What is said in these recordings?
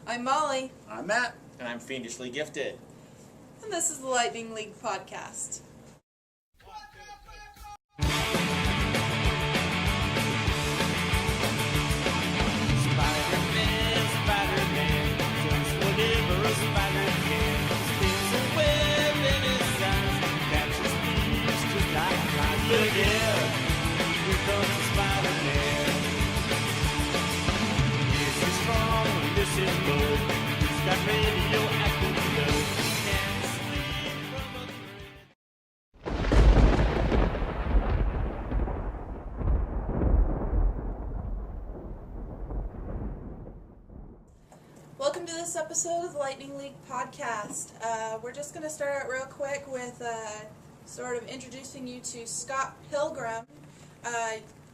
I'm Molly. I'm Matt. And I'm fiendishly gifted. And this is the Lightning League podcast. Spider-Man, does whatever a spider can. Spins a web in his eyes, catches thieves just like flies. Look out, here comes the Spider-Man. Yes, he's strong, listen, bud. He's got radioactive blood. Can't sleep from a Welcome to this episode of the Lightning League podcast. We're just going to start out real quick with sort of introducing you to Scott Pilgrim.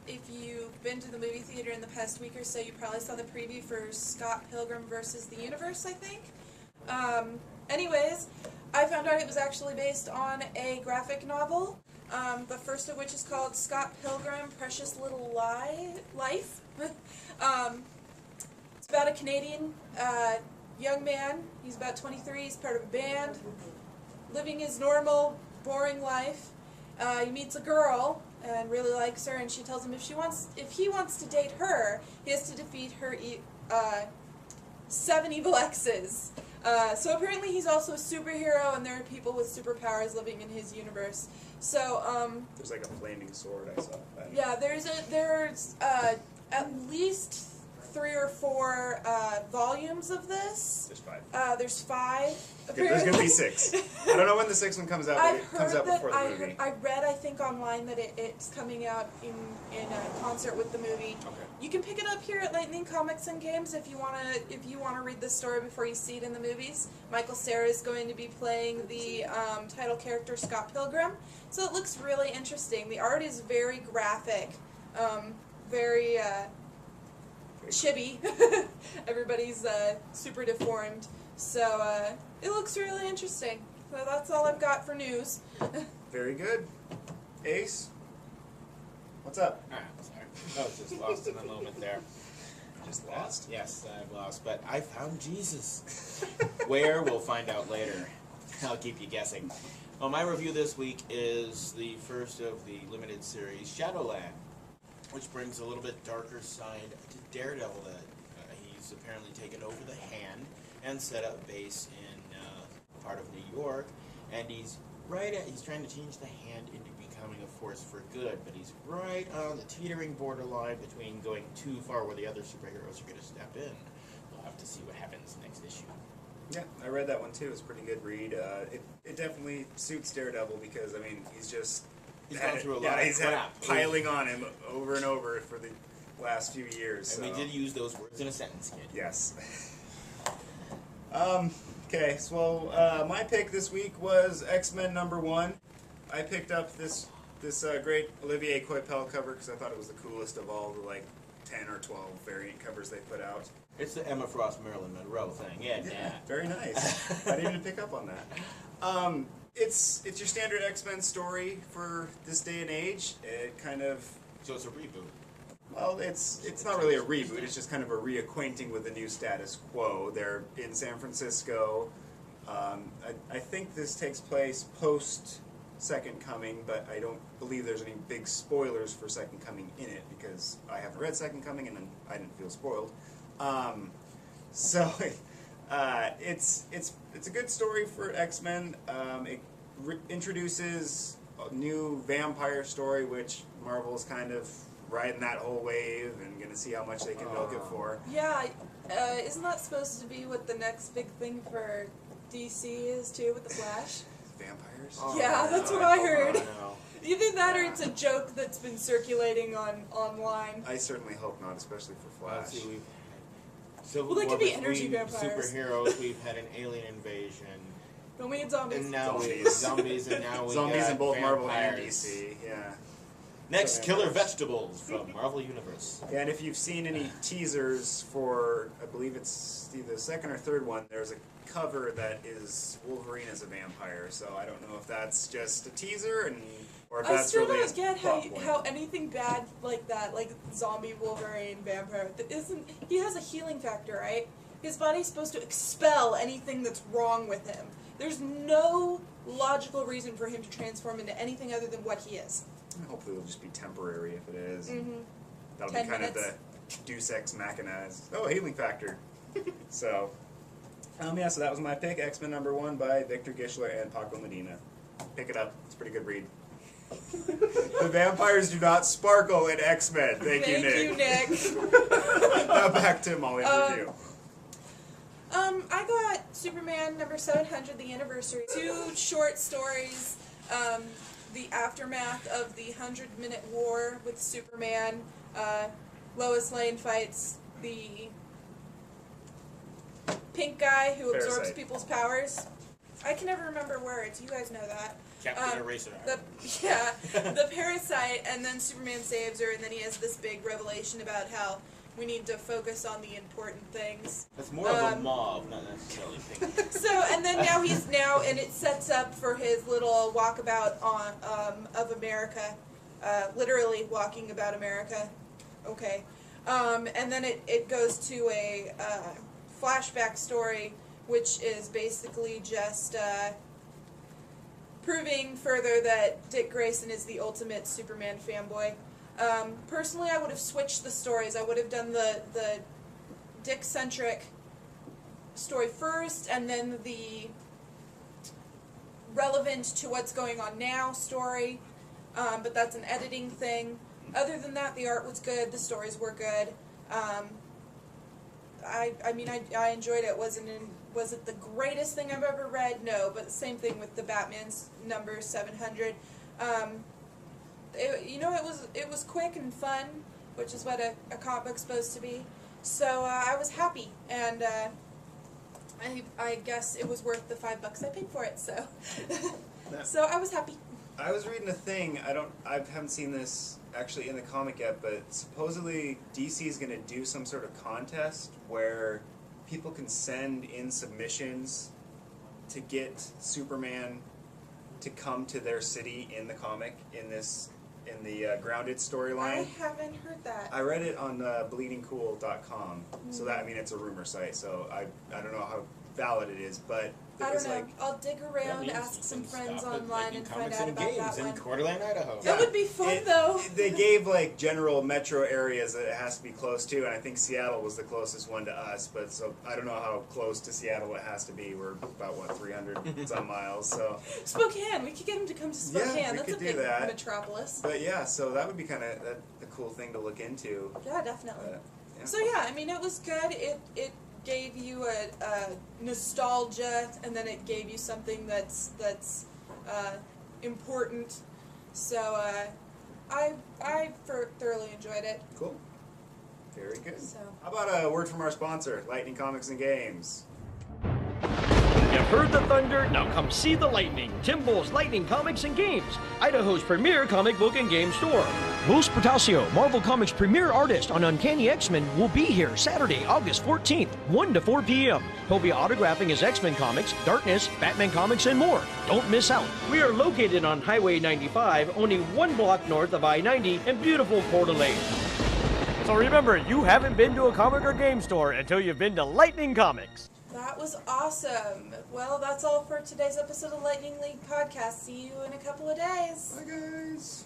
If you've been to the movie theater in the past week or so, you probably saw the preview for Scott Pilgrim versus the Universe, I think. Anyways, I found out it was actually based on a graphic novel, the first of which is called Scott Pilgrim, Precious Little Life. It's about a Canadian young man. He's about 23. He's part of a band, living his normal, boring life. He meets a girl and really likes her, and she tells him if he wants to date her, he has to defeat her 7 evil exes. So apparently he's also a superhero, and there are people with superpowers living in his universe. So There's like a flaming sword I saw. yeah, there's at least 3 or 4 volumes of this. There's 5. There's 5. There's gonna be 6. I don't know when the 6th one comes out, but I've it comes heard out that before the movie. I read, I think, online that it's coming out in concert with the movie. Okay. You can pick it up here at Lightning Comics and Games if you wanna read the story before you see it in the movies. Michael Cera is going to be playing the title character Scott Pilgrim, so it looks really interesting. The art is very graphic, very chibi. Everybody's super deformed, so it looks really interesting. So that's all I've got for news. Very good. Ace, what's up? Sorry. I was just lost in a moment there. Just lost. Yes, I've lost, but I found Jesus. Where? We'll find out later. I'll keep you guessing. Well, my review this week is the first of the limited series, Shadowland, which brings a little bit darker side to Daredevil. That he's apparently taken over the Hand and set up base in part of New York, and he's trying to change the Hand into becoming a force for good, but he's right on the teetering borderline between going too far where the other superheroes are going to step in. We'll have to see what happens next issue. Yeah, I read that one too. It's a pretty good read. It definitely suits Daredevil because, I mean, he's just... He's gone through a lot of he's had crap. it piling on him over and over for the last few years. And so. we did use those words in a sentence, kid. Yes. Okay, so my pick this week was X-Men #1. I picked up this great Olivier Coipel cover because I thought it was the coolest of all the 10 or 12 variant covers they put out. It's the Emma Frost Marilyn Monroe thing. Yeah. Very nice. I didn't even pick up on that. It's your standard X-Men story for this day and age. It kind of... So it's a reboot. Well, it's not really a reboot. It's just kind of a reacquainting with the new status quo. They're in San Francisco. I think this takes place post Second Coming, but I don't believe there's any big spoilers for Second Coming in it because I haven't read Second Coming and I didn't feel spoiled. So it's a good story for X-Men. It introduces a new vampire story, which Marvel's kind of riding that whole wave and going to see how much they can milk it for. Yeah, isn't that supposed to be what the next big thing for DC is too, with the Flash? Vampires? Yeah, that's what I heard. No. Either that or it's a joke that's been circulating online. I certainly hope not, especially for Well, Flash. see, Civil Well, they War could be between energy vampires. Superheroes. We've had an alien invasion, Don't we need zombies? and now we Zombies. zombies, and now we Zombies got in both Marvel and vampires. DC, yeah. Next, So killer vampires. vegetables from Marvel Universe. Yeah, and if you've seen any teasers for, I believe it's either the second or third one, there's a cover that is Wolverine as a vampire. So I don't know if that's just a teaser or if I that's still really don't a get plot point. how anything bad like that, like zombie Wolverine vampire, he has a healing factor, right? his body's supposed to expel anything that's wrong with him. There's no logical reason for him to transform into anything other than what he is. Hopefully it'll just be temporary if it is. Mm-hmm. That'll 10 be kind minutes. of the Deus Ex Machina. Oh, healing factor. So, yeah, so that was my pick. X-Men #1 by Victor Gischler and Paco Medina. Pick it up. It's a pretty good read. The vampires do not sparkle in X-Men. Thank you, Nick. Now back to Molly's review. I got Superman #700, the anniversary. 2 short stories, the aftermath of the 100-minute war with Superman. Lois Lane fights the pink guy who absorbs Parasite. people's powers. I can never remember words. You guys know that. Captain Eraser. The parasite, and then Superman saves her, and then he has this big revelation about how we need to focus on the important things. That's more of a mauve, not necessarily pink. So, and then now and it sets up for his little walkabout of America, literally walking about America. Okay. And then it goes to a flashback story, which is basically just proving further that Dick Grayson is the ultimate Superman fanboy. Personally, I would have switched the stories. I would have done the Dick-centric story first, and then the relevant to what's going on now story, but that's an editing thing. Other than that, the art was good, the stories were good. I enjoyed it. Was it the greatest thing I've ever read? No, but the same thing with the Batman's #700. It was quick and fun, which is what a comic book's supposed to be. So I was happy, and I guess it was worth the $5 I paid for it. So, so I was happy. I was reading a thing. I haven't seen this actually in the comic yet, but supposedly DC is going to do some sort of contest where people can send in submissions to get Superman to come to their city in the comic in the Grounded storyline. I haven't heard that. I read it on bleedingcool.com. So that, it's a rumor site, so I don't know how valid it is, but it I don't was know. like, I'll dig around, ask some friends online, and find out about that in one. Coeur d'Alene, Idaho. That would be fun, though. They gave like general metro areas that it has to be close to, and I think Seattle was the closest one to us. But so I don't know how close to Seattle it has to be. We're about 300 some miles. So Spokane. We could get him to come to Spokane. Yeah, we That's could a do big that. metropolis. but yeah, so that would be kind of a cool thing to look into. Yeah, definitely. Yeah. So yeah, it was good. It gave you a nostalgia, and then it gave you something that's important. So I thoroughly enjoyed it. Cool. Very good. So. How about a word from our sponsor, Lightning Comics and Games? You've heard the thunder, now come see the lightning. Timbo's Lightning Comics and Games, Idaho's premier comic book and game store. Bruce Portacio, Marvel Comics' premier artist on Uncanny X-Men, will be here Saturday, August 14th, 1 to 4 p.m. He'll be autographing his X-Men comics, Darkness, Batman comics, and more. Don't miss out. We are located on Highway 95, only 1 block north of I-90 in beautiful Coeur d'Alene. So remember, you haven't been to a comic or game store until you've been to Lightning Comics. That was awesome. Well, that's all for today's episode of Lightning League Podcast. See you in a couple of days. Bye, guys.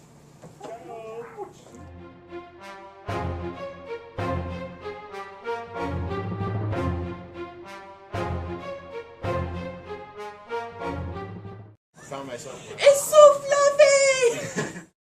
Found myself. It's so fluffy!